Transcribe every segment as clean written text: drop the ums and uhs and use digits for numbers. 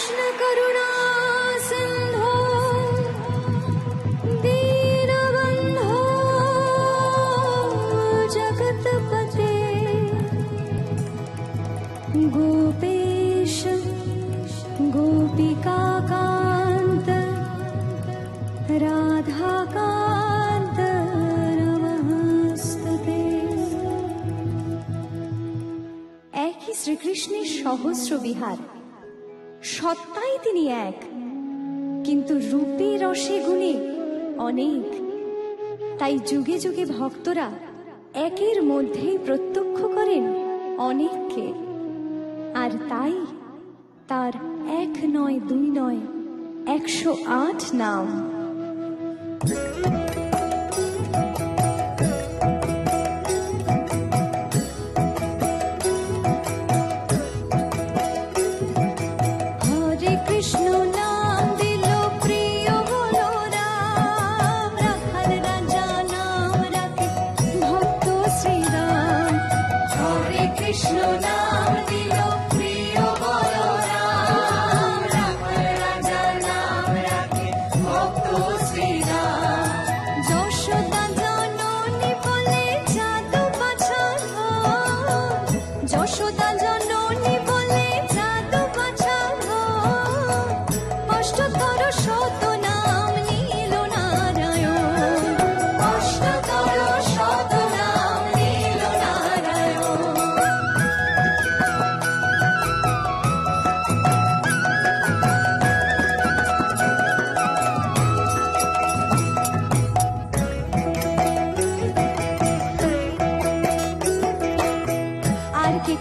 कृष्ण करुणा सिंधो दीनबंधो जगतपते गोपेश गोपिकाकान्त राधाकान्त नमस्तुते। একই শ্রীকৃষ্ণের সহস্র বিহার, সত্তাই তিনি এক, কিন্তু রূপে রসে গুণে অনেক। তাই যুগে যুগে ভক্তরা একের মধ্যেই প্রত্যক্ষ করেন অনেককে। আর তাই তার এক নয় দুই নয় 108 নাম।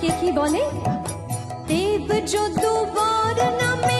কে কি বলে? দেব যদুবর নামে